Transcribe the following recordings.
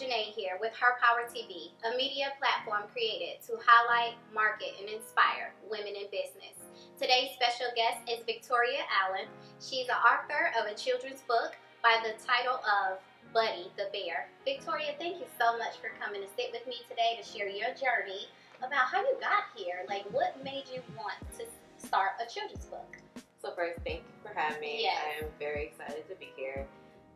Janae here with Her Power TV, a media platform created to highlight, market, and inspire women in business. Today's special guest is Victoria Allen. She's the author of a children's book by the title of Buddy the Bear. Victoria, thank you so much for coming to sit with me today to share your journey about how you got here. Like, what made you want to start a children's book? So first, thank you for having me. Yes. I am very excited to be here.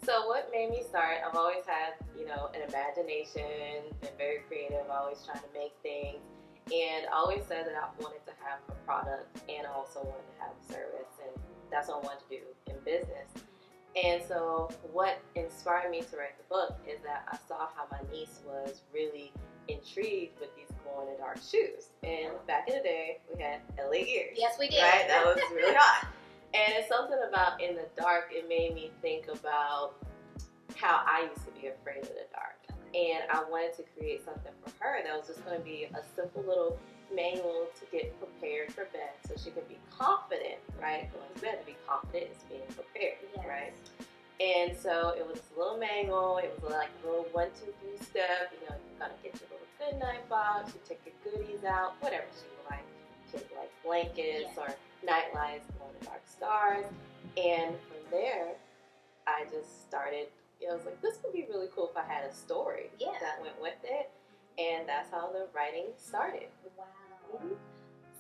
So what made me start, I've always had, an imagination, been very creative, always trying to make things, and I always said that I wanted to have a product and I also wanted to have a service, and that's what I wanted to do in business. And so what inspired me to write the book is that I saw how my niece was really intrigued with these glow-in-the-dark shoes. And back in the day, we had LA Gears. Yes, we did. Right? That was really hot. And it's something about in the dark, it made me think about how I used to be afraid of the dark. And I wanted to create something for her that was just going to be a simple little manual to get prepared for bed so she could be confident, right? Going to bed to be confident is being prepared, Yes. right? And so it was a little manual. It was like a little 1, 2, 3 step. You gotta get your little good night box. You take your goodies out, whatever she would like. She would like blankets or night lights, glow-in-the-dark stars. And from there, I just started. I was like, this would be really cool if I had a story that went with it. And that's how the writing started. Wow. Mm-hmm.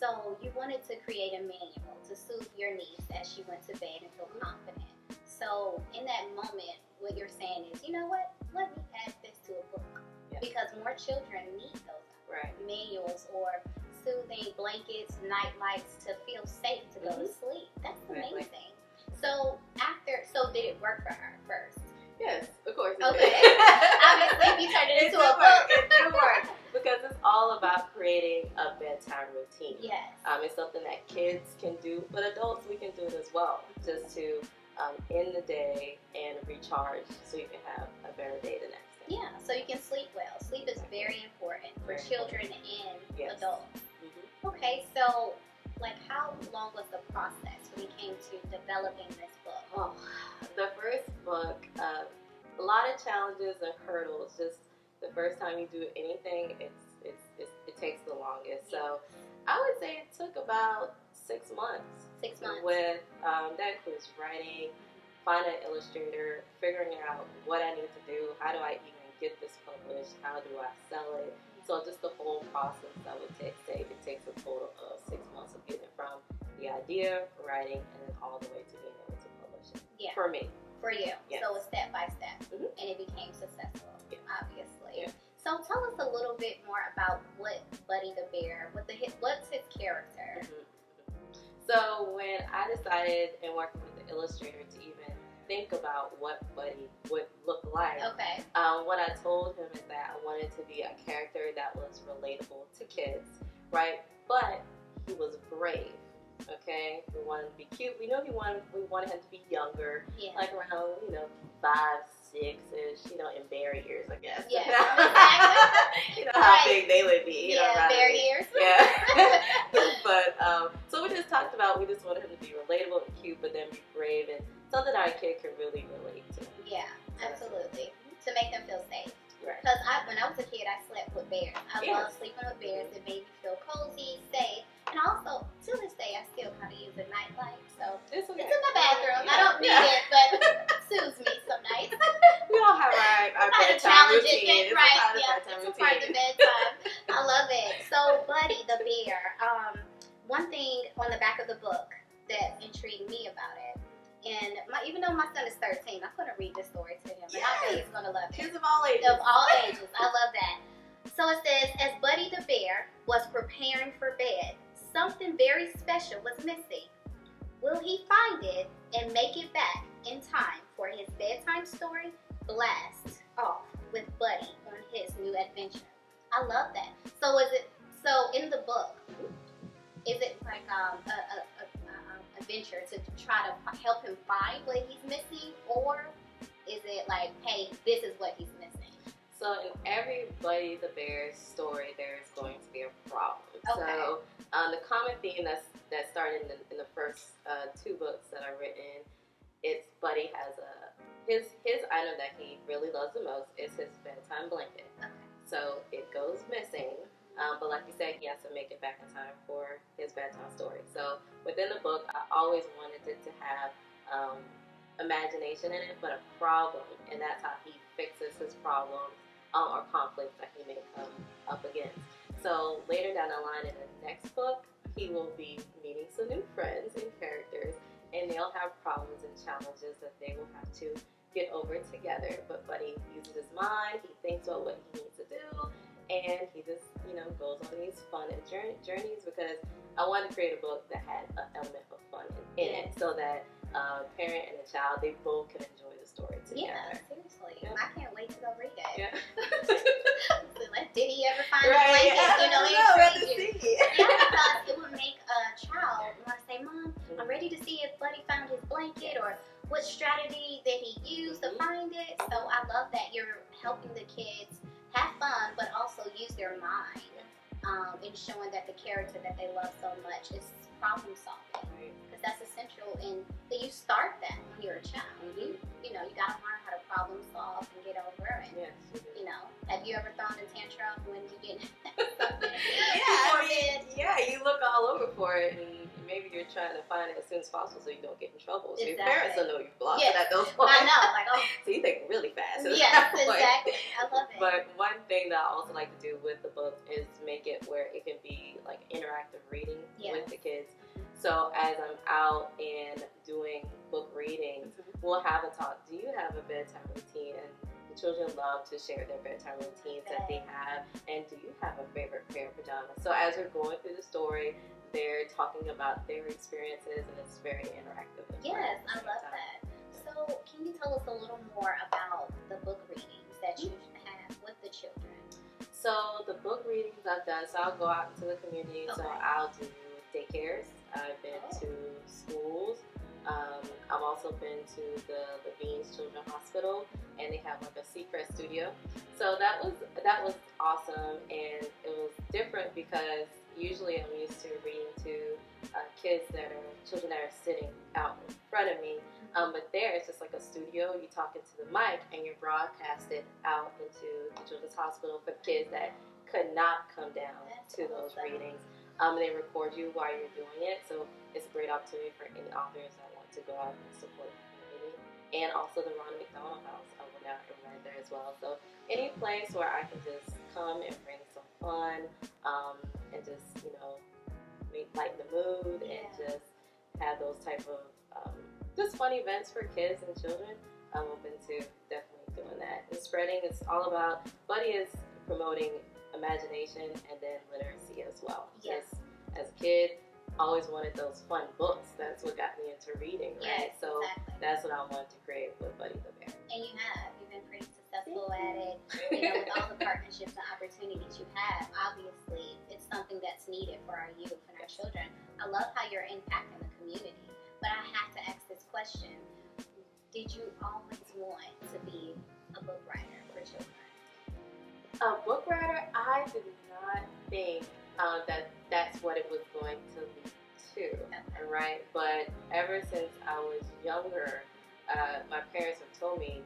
So you wanted to create a manual to soothe your niece as she went to bed and feel confident. So in that moment, what you're saying is, you know what? Let me add this to a book. Yes. Because more children need those manuals or soothing blankets, night lights to feel safe to go to sleep. That's amazing. So did it work for her first? Yes, of course it Okay. did. Obviously, you turned it into a book. It did work because it's all about creating a bedtime routine. Yes. It's something that kids can do, but adults, we can do it as well, just to end the day and recharge so you can have a better day the next day. Yeah, so you can sleep well. Sleep is very important for children and adults. Mm-hmm. Okay, so how long was the process when it came to developing this book? Oh, the first book, a lot of challenges and hurdles. Just the first time you do anything, it takes the longest. So I would say it took about 6 months. 6 months. With that includes writing, finding an illustrator, figuring out what I need to do, how do I even get this published, how do I sell it. So just the whole process I would say it takes a total of 6 months of getting it from the idea, writing, and then all the way to being able to publish it. Yeah. For me. For you. Yes. So it's step by step. Mm-hmm. And it became successful, obviously. Yeah. So tell us a little bit more about what Buddy the Bear, what's his character? Mm-hmm. So when I decided in working with the illustrator to even think about what Buddy would look like, what I told him is that I wanted to be a character that was relatable to kids, right? But he was brave. Okay, we wanted to be cute. We wanted him to be younger, like around 5, 6-ish, in bear years, I guess. Yeah, you know how big they would be. Bear years. Yeah. But so we just talked about we just wanted him to be relatable and cute, but then be brave and something our kid could really relate to. Yeah, absolutely. To make them feel safe. Right. Because when I was a kid, I slept with bears. I love sleeping with bears. It made me feel cozy, safe. And also, to this day, I still kind of use a nightlight. So it's in my bathroom. I don't need it, but it soothes me some nights. We all have our bedtime routine. It's a part of the bedtime. I love it. So, Buddy the Bear. One thing on the back of the book that intrigued me about it, and even though my son is 13, I'm going to read this story to him. And I think he's going to love it. Kids of all ages. Of all ages. I love that. So it says, as Buddy the Bear was preparing for bed, something very special was missing. Will he find it and make it back in time for his bedtime story? Blast off with Buddy on his new adventure. I love that. So in the book, is it like a adventure to try to help him find what he's missing, or is it like, hey, this is what he's missing? So in every Buddy the Bear's story, there's going to be a problem. Okay. So the common theme that started in the first 2 books that I've written, it's Buddy has a his item that he really loves the most is his bedtime blanket. Okay. So it goes missing. But like you said, he has to make it back in time for his bedtime story. So within the book, I always wanted it to have imagination in it, but a problem, and that's how he fixes his problems or conflicts that he may come up against. So later down the line in the next book, he will be meeting some new friends and characters, and they'll have problems and challenges that they will have to get over together. But Buddy uses his mind, he thinks about what he needs to do, and he just, goes on these fun and journeys, because I wanted to create a book that had an element of fun in it, so that parent and a child, they both can enjoy the story together. Yeah, seriously. Yeah. I can't wait to go read it. Yeah. Did he ever find a blanket? It Yeah, because it would make a child want to say, Mom, I'm ready to see if Buddy found his blanket, or what strategy that he used to find it. So I love that you're helping the kids have fun, but also use their mind, and showing that the character that they love so much is problem solving. Because that's essential, and that you start that when you're a child. You got to learn how to problem solve and get over it. Yes, have you ever thrown a tantrum when you get something? You look all over for it, and maybe you're trying to find it as soon as possible so you don't get in trouble. So your parents will know you've lost it at those points. I know, so you think really fast. Yes, exactly. I love it. But one thing that I also like to do with the book is make it where it can be like interactive reading with the kids. So as I'm out and doing book readings, we'll have a talk. Do you have a bedtime routine? And the children love to share their bedtime routines that they have. And do you have a favorite pair of pajamas? So as we're going through the story, they're talking about their experiences, and it's very interactive. Yes, I love that. So can you tell us a little more about the book readings that you have with the children? So the book readings I've done, so I'll go out into the community. So I'll do daycares. I've been to schools. I've also been to the Beans Children's Hospital, and they have like a Seacrest studio. So that was awesome, and it was different because usually I'm used to reading to children that are sitting out in front of me. But there it's just like a studio. You talk into the mic and you're broadcasted out into the Children's Hospital for kids that could not come down to those readings. They record you while you're doing it, so it's a great opportunity for any authors that want to go out and support the community. And also the Ronald McDonald House, I went out and read there as well. So any place where I can just come and bring some fun, and just lighten the mood, and just have those type of just fun events for kids and children, I'm open to definitely doing that. And spreading, it's all about, Buddy is promoting imagination and then literacy as well. Yes. As a kid, always wanted those fun books. That's what got me into reading, right? Yes, so exactly. That's what I wanted to create with Buddy the Bear. And you have. You've been pretty successful at it. With all the partnerships and opportunities you have, obviously, it's something that's needed for our youth and our children. I love how you're impacting the community. But I have to ask this question. Did you always want to be a book writer for children? A book writer, I did not think that's what it was going to lead to, right? But ever since I was younger, my parents have told me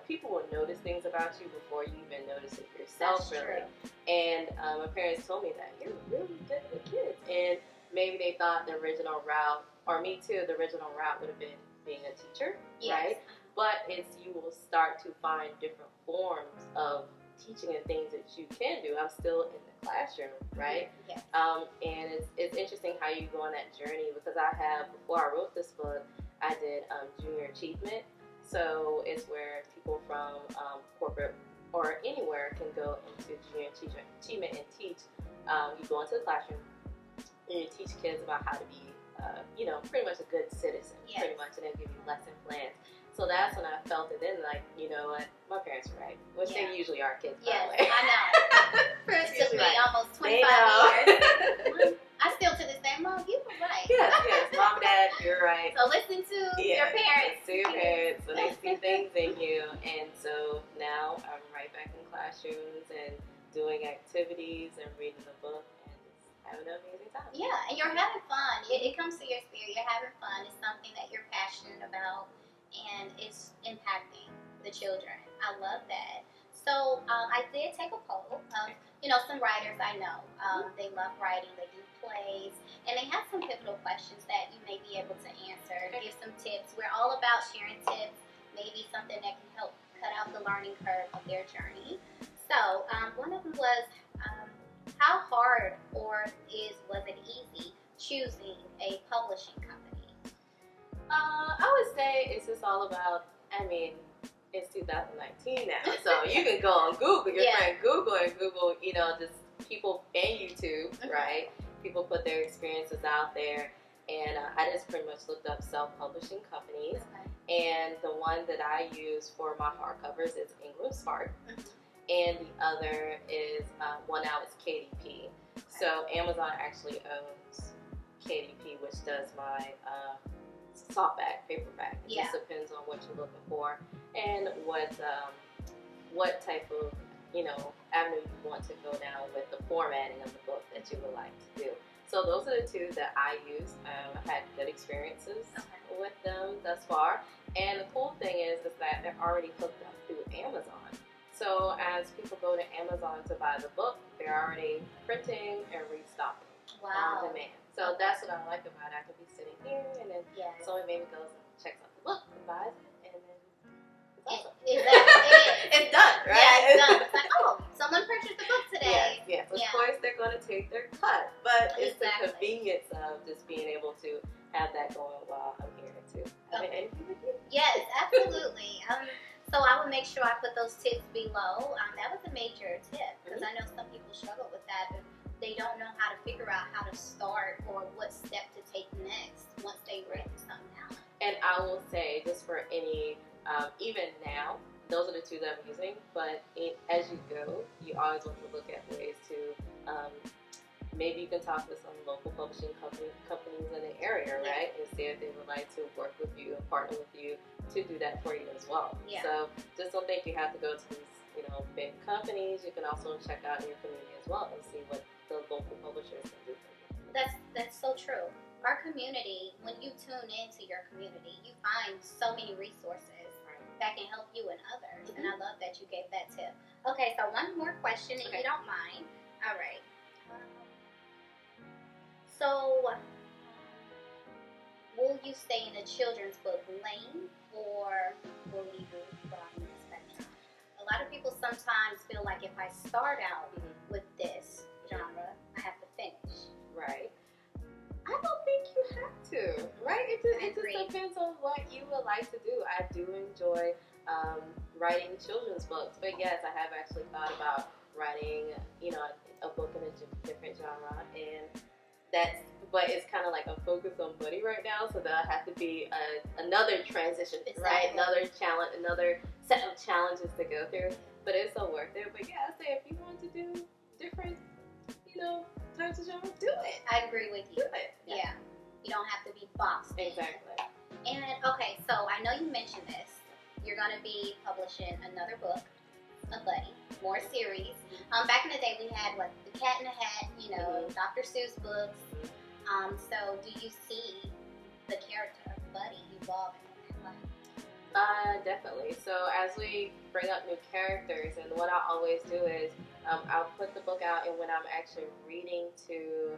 people will notice things about you before you even notice it yourself, really. And my parents told me that you're really good with kids, and maybe they thought the original route, or me too, the original route would have been being a teacher, right? But you will start to find different forms of teaching and things that you can do. I'm still in the classroom, right? Yes. And it's interesting how you go on that journey, because before I wrote this book, I did junior achievement. So it's where people from corporate or anywhere can go into junior achievement and teach. You go into the classroom and you teach kids about how to be, pretty much a good citizen, pretty much, and they'll give you lesson plans. So that's when I felt it in, like, you know what, my parents were right, which they usually are kids, by the way. I know. It took me almost 25 years. I still to this day, Mom, you were right. Yes, Mom, Dad, you're right. So listen to your parents. Listen to your parents, so they see things in you. And so now I'm right back in classrooms and doing activities and reading the book and just having an amazing time. Yeah, and you're having fun. It comes to your spirit. You're having fun. It's something that you're passionate about. and it's impacting the children. I love that. So I did take a poll of, some writers I know. They love writing. They do plays, and they have some pivotal questions that you may be able to answer. Give some tips. We're all about sharing tips. Maybe something that can help cut out the learning curve of their journey. So one of them was, how hard was it easy choosing a publishing company? I would say it's just all about, it's 2019 now, so you can go on Google, your friend Google, and Google, just people and YouTube, right? People put their experiences out there, and I just pretty much looked up self-publishing companies, and the one that I use for my hardcovers is Ingram Spark, and the other is, one now is KDP. So Amazon actually owns KDP, which does my softback, paperback. It just depends on what you're looking for and what type of avenue you want to go down with the formatting of the book that you would like to do. So those are the two that I use. I've had good experiences with them thus far. And the cool thing is that they're already hooked up through Amazon. So as people go to Amazon to buy the book, they're already printing and restocking on demand. So that's what I like about it. I could be sitting here, and then someone maybe goes and checks out the book and buys it, and then it's awesome. It's done, right? Yeah, it's done. It's like, oh, someone purchased the book today. Yes. Of course, they're going to take their cut, but it's the convenience of just being able to have that going while I'm here too. Yes, absolutely. So I will make sure I put those tips below. That was a major tip because I know some people struggle with that. They don't know how to figure out how to start or what step to take next once they write something down. And I will say, just for any, even now, those are the two that I'm using, but as you go, you always want to look at ways to, maybe you can talk to some local publishing companies in the area, right? And see if they would like to work with you and partner with you to do that for you as well. Yeah. So just don't think you have to go to these, big companies. You can also check out in your community as well and see what the local publishers can do for you. That's so true. Our community, when you tune into your community, you find so many resources that can help you and others. And I love that you gave that tip. Okay, so one more question, if you don't mind. All right. So, will you stay in the children's book lane, or will you broaden the spectrum? A lot of people sometimes feel like if I start out with this genre, I have to finish. Right. I don't think you have to, right? It just depends on what you would like to do. I do enjoy writing children's books, but yes, I have actually thought about writing, a book in a different genre, and but it's kind of like I'm focused on Buddy right now, so that'll have to be another transition, right? Another challenge, another set of challenges to go through, but it's so worth it. But yeah, I say if you want to do different, types of genres, do it. I agree with you. Do it. Yeah. You don't have to be boxed in. Exactly. And okay, so I know you mentioned this. You're going to be publishing another book, a Buddy, more series. Back in the day, we had The Cat in the Hat, Dr. Seuss books. So do you see the character of Buddy evolving in that life? Definitely. So as we bring up new characters, and what I always do is I'll put the book out, and when I'm actually reading to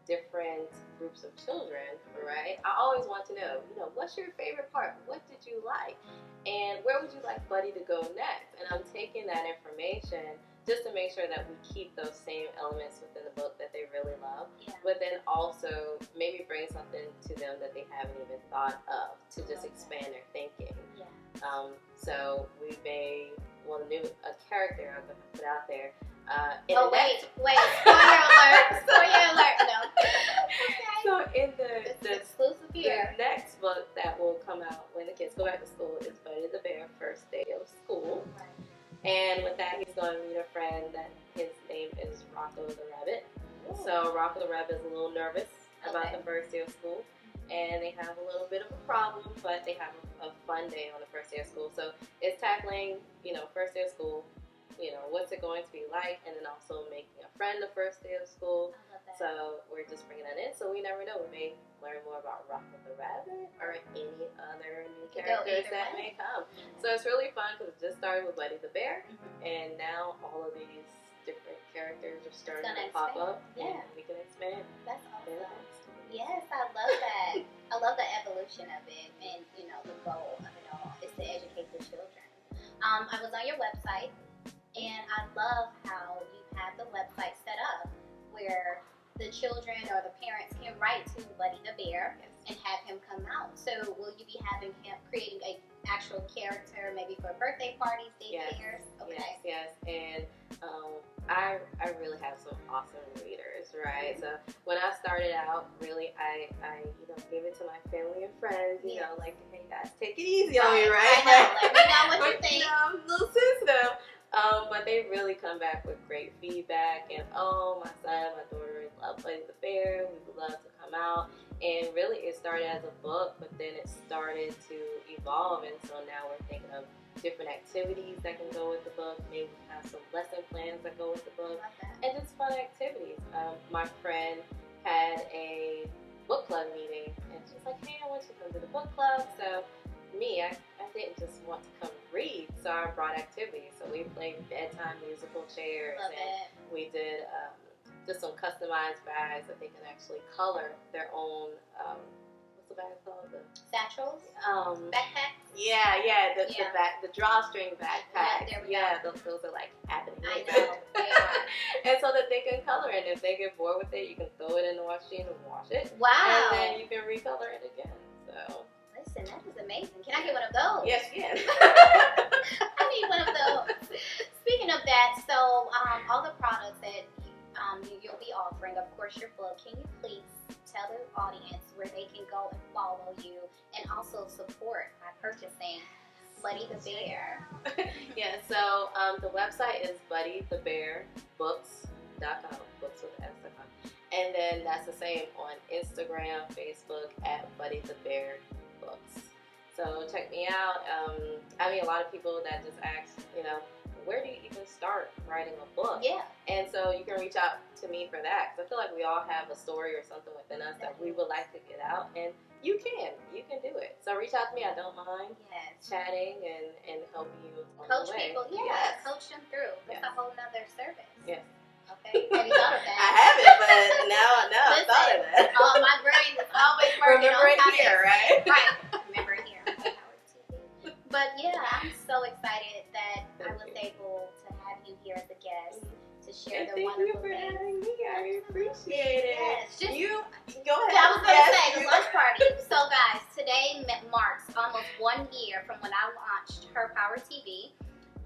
different groups of children, right, I always want to know, what's your favorite part? What did you like? And where would you like Buddy to go next? And I'm taking that information just to make sure that we keep those same elements within the book that they really love, but then also maybe bring something to them that they haven't even thought of to just expand their thinking. So we may, a character I'm going to put out there. Wait, spoiler alert, no. So in the exclusive here. The next book that will come out when the kids go back to school is Buddy the Bear, First Day of School. Right. And with that, he's going to meet a friend that his name is Rocco the Rabbit. Ooh. So Rocco the Rabbit is a little nervous about the first day of school. And they have a little bit of a problem, but they have a fun day on the first day of school. So it's tackling, first day of school, what's it going to be like, and then also making a friend the first day of school. I love that. So we're just bringing that in. So we never know. We may learn more about Rocket the Rabbit or any other new characters that may come. So it's really fun because it just started with Buddy the Bear, and now all of these different characters are starting to pop up, and we can expand. That's awesome. Yes, I love that. I love the evolution of it, and the goal of it all is to educate the children. I was on your website, and I love how you have the website set up where the children or the parents can write to Buddy the Bear and have him come out. So will you be having him creating a actual character maybe for birthday parties, daycares? Okay. Yes. And I really have some awesome readers, right? So when I started out, really, I gave it to my family and friends, like, hey guys, take it easy on me, right? I know, let me know what you think. I'm a little sensitive. But they really come back with great feedback, and my son, my daughter love Buddy the Bear. We would love to come out. And really, it started as a book, but then it started to evolve, and so now we're thinking of different activities that can go with the book. Maybe we have some lesson plans that go with the book, and just fun activities. My friend had a book club meeting, and she's like, hey, I want you to come to the book club. So me, I didn't just want to come read, so I brought activities. So we played bedtime musical chairs, we did just some customized bags that they can actually color their own. What's the bag called? The satchels? Backpacks? Yeah. The drawstring backpacks. Those are like happening. I know. They are. And so that they can color it. If they get bored with it, you can throw it in the wash machine and wash it. Wow. And then you can recolor it again. So. Listen, that is amazing. Can I get one of those? Yes, you can. I need one of those. Speaking of that, so all the products that you'll be offering, of course, your book. Can you please tell the audience where they can go and follow you and also support by purchasing Buddy the Bear? So the website is buddythebearbooks.com, books with S.com. And then that's the same on Instagram, Facebook at Buddy the Bear Books. So check me out. I mean, a lot of people that just ask, where do you even start writing a book? Yeah. And so you can reach out to me for that, because I feel like we all have a story or something within us that we would like to get out, and you can do it. So reach out to me. I don't mind chatting and helping you on coach the way. people. Coach them through. That's a whole nother service. Yes. Okay. Have you thought of that? I haven't, but now I've thought of that. Oh, my brain is always working. Remember it here, right? Right. Remember it here. But yeah, I'm so excited that I was able to have you here as a guest to share the wonderful things. Thank you for having me. I appreciate it. Yes, you go ahead. I was going to say the lunch party. So guys, today marks almost 1 year from when I launched Her Power TV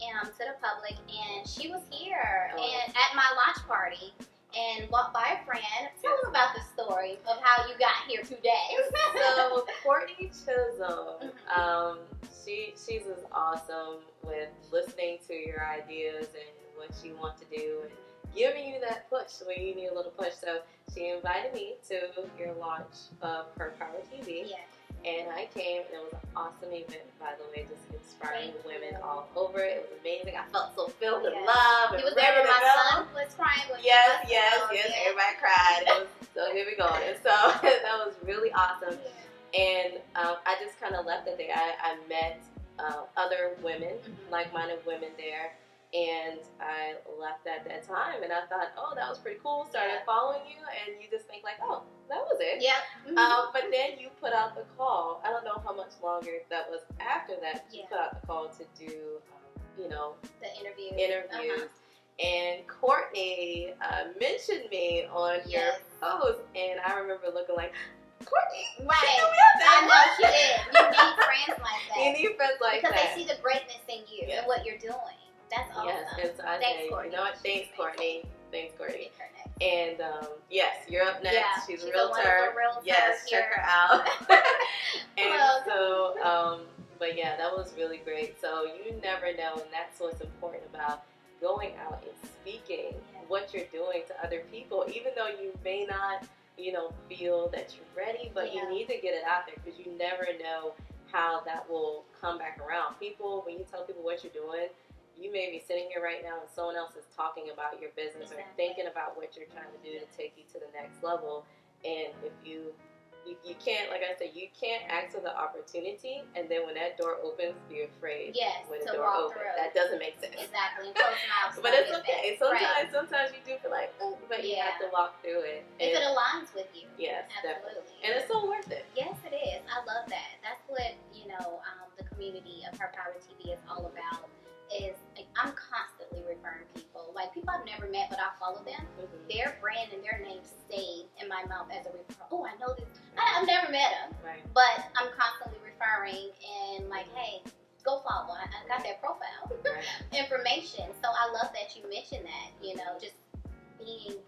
to the public, and she was here and at my launch party. And walked by a friend. Tell them about the story of how you got here today. So Courtney Chisholm, she's just awesome with listening to your ideas and what you want to do and giving you that push when you need a little push. So she invited me to your launch of Her Power TV. Yeah. And I came, and it was an awesome event, by the way, just inspiring women all over. It was amazing. I felt so filled with love. He was there when my son was crying. Yes. Everybody cried. It was so here we go. And so that was really awesome. And I just kind of left it there. I met other women, like-minded women there. And I left at that time, and I thought, oh, that was pretty cool. Started following you, and you just think like, oh, that was it. Yeah. But then you put out the call. I don't know how much longer that was after that. You put out the call to do, the interviews. And Courtney mentioned me on your post, and I remember looking like, Courtney, right? I know she did. You need friends like that. You need friends like because that they see the greatness in you and what you're doing. That's awesome. Yes, and so I Thanks, said, Courtney. you know what? Thanks, Courtney. Thanks, Courtney. Her next. And yes, you're up next. Yeah, she's a a realtor. realtor. Yes, here. check her out. And Well, so, but yeah, that was really great. So you never know, and that's what's important about going out and speaking what you're doing to other people, even though you may not, feel that you're ready, but you need to get it out there, because you never know how that will come back around. People, when you tell people what you're doing, you may be sitting here right now and someone else is talking about your business or thinking about what you're trying to do to take you to the next level. And if you can't, like I said, you can't ask for the opportunity, and then when that door opens, be afraid when the door opens. That doesn't make sense. Exactly. Close mouth. But it's okay. Sometimes you do feel like, but you have to walk through it. If it aligns with you. Yes, absolutely. Definitely. And it's so worth it. Yes, it is. I love that. That's what, the community of Her Power TV is all about. Is like, I'm constantly referring people. Like, people I've never met, but I follow them. Mm-hmm. Their brand and their name stayed in my mouth as a referral. Oh, I know this. I've never met them. Right. But I'm constantly referring and like, hey, go follow. I got their profile information. So I love that you mentioned that, just being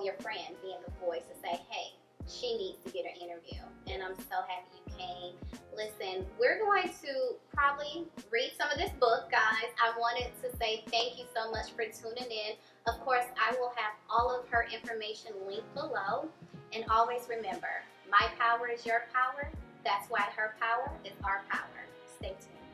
your friend, being the voice to say, hey, she needs to get an interview. And I'm so happy you came. Listen, we're going to probably read some of this book, guys. I wanted to say thank you so much for tuning in. Of course, I will have all of her information linked below. And always remember, my power is your power. That's why her power is our power. Stay tuned.